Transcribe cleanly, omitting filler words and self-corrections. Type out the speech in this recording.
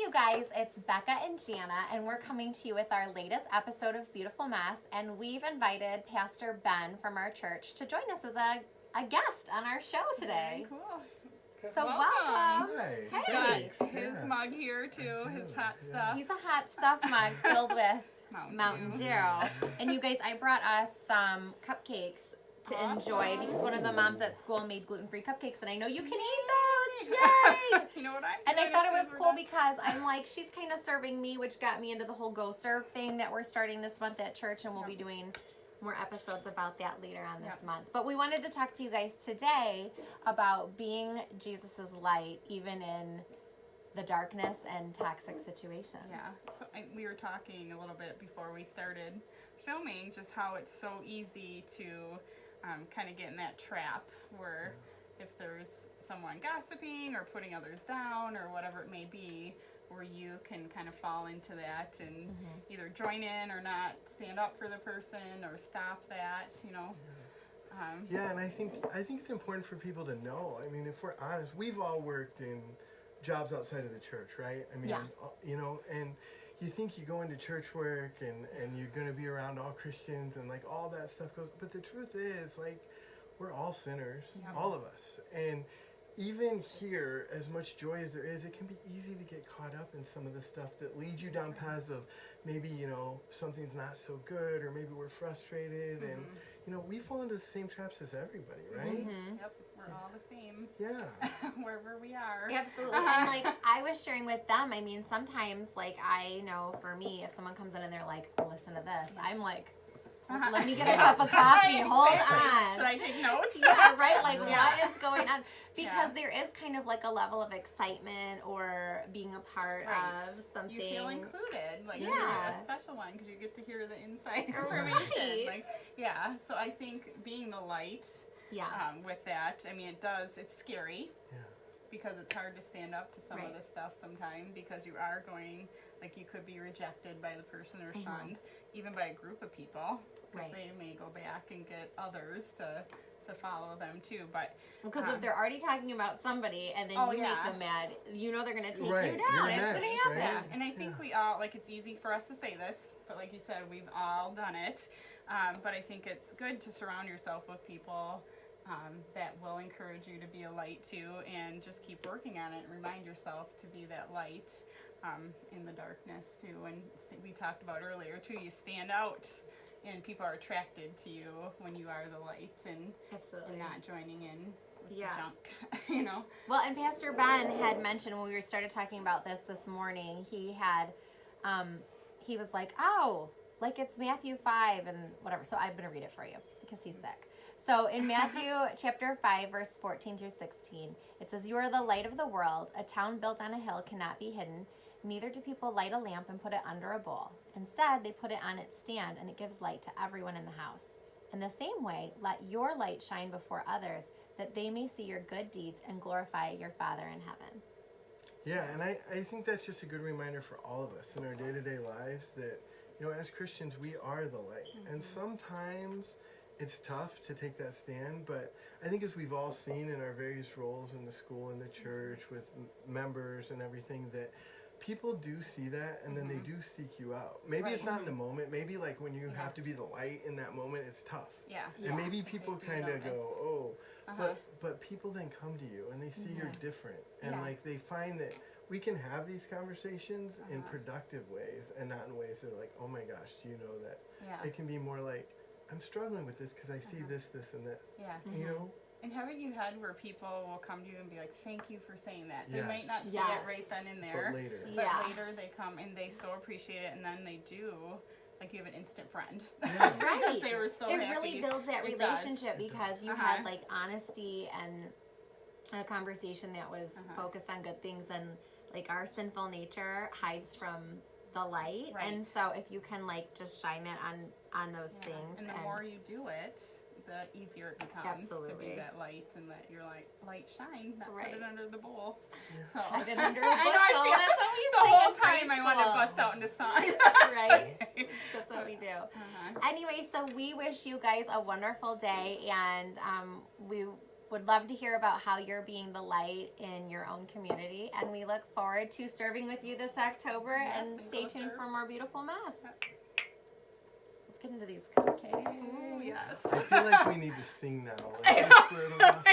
you guys, it's Becca and Jana, and we're coming to you with our latest episode of Beautiful Mess, and we've invited Pastor Ben from our church to join us as a guest on our show today. Very cool. So welcome. Hi. Got his mug here too, his hot stuff. He's a hot stuff mug filled with Mountain Dew. And you guys, I brought us some cupcakes to enjoy because one of the moms at school made gluten-free cupcakes, and I know you can eat those. Yay! You know what And I thought it was cool because I'm like, she's kind of serving me, which got me into the whole Go Serve thing that we're starting this month at church, and we'll be doing more episodes about that later on this month. But we wanted to talk to you guys today about being Jesus's light, even in the darkness and toxic situations. Yeah. So we were talking a little bit before we started filming, just how it's so easy to kind of get in that trap where if there's someone gossiping or putting others down or whatever it may be, where you can kind of fall into that and either join in or not stand up for the person or stop that, you know. Yeah, and I think it's important for people to know. I mean, if we're honest, we've all worked in jobs outside of the church, right? I mean, you know, and you think you go into church work and you're going to be around all Christians and like all that stuff goes, but the truth is, like, we're all sinners, all of us. And even here, as much joy as there is, it can be easy to get caught up in some of the stuff that leads you down paths of maybe, you know, something's not so good, or maybe we're frustrated, and, you know, we fall into the same traps as everybody, right? Yep, we're all the same. Yeah. Wherever we are. Absolutely. And like I was sharing with them, I mean, sometimes like I know for me, if someone comes in and they're like, listen to this, I'm like, let me get a cup of coffee. Hold on. Should I take notes? Yeah, right. Like, what is going on? Because there is kind of like a level of excitement or being a part of something. You feel included. Like, you're a special one because you get to hear the inside information. Right. Like, so I think being the light with that, I mean, it's scary. Yeah. Because it's hard to stand up to some of the stuff sometimes because you are going, like, you could be rejected by the person or shunned, even by a group of people, because they may go back and get others to follow them too. But because if they're already talking about somebody and then you make them mad, you know they're going to take you down. It's going to happen. Yeah. And I think we all, like, it's easy for us to say this, but like you said, we've all done it. But I think it's good to surround yourself with people that will encourage you to be a light too, and just keep working on it and remind yourself to be that light in the darkness too. And we talked about earlier too, you stand out and people are attracted to you when you are the light and not joining in with the junk, you know. Well, and Pastor Ben had mentioned when we started talking about this morning, he had, he was like, oh, like it's Matthew 5 and whatever. So I'm going to read it for you because he's sick. So in Matthew chapter 5, verse 14 through 16, it says, "You are the light of the world. A town built on a hill cannot be hidden. Neither do people light a lamp and put it under a bowl. Instead, they put it on its stand, and it gives light to everyone in the house. In the same way, let your light shine before others, that they may see your good deeds and glorify your Father in heaven." Yeah, and I think that's just a good reminder for all of us in our day-to-day lives that, you know, as Christians, we are the light. And sometimes it's tough to take that stand, but I think as we've all seen in our various roles in the school and the church with members and everything, that people do see that and then they do seek you out. Maybe it's not in the moment. Maybe like when you have to be the light in that moment, it's tough. Yeah. And maybe people kind of go, oh, but people then come to you and they see you're different. And like they find that we can have these conversations in productive ways and not in ways that are like, oh my gosh, do you know that? It can be more like, I'm struggling with this because I see this, and this. Yeah. You know? And haven't you had where people will come to you and be like, thank you for saying that? They Yes. might not say it right then and there. But later. But later they come and they so appreciate it, and then they do. Like, you have an instant friend. Yeah. Right. They were so it happy. really builds that It relationship does. because you had like honesty and a conversation that was focused on good things, and like our sinful nature hides from the light. Right. And so if you can like just shine that on those things. And the more you do it, the easier it becomes to be that light and let your light shine, not put it under the bowl. So hide it under a I know, bushel. I feel That's what we the sing whole in time high I want to school. bust out into song. Right. That's what we do. Anyway, so we wish you guys a wonderful day, and would love to hear about how you're being the light in your own community. And we look forward to serving with you this October. Yes, and stay tuned serve. for more beautiful Mass. Let's get into these cupcakes. Ooh, yes. I feel like we need to sing now. Like, this little gospel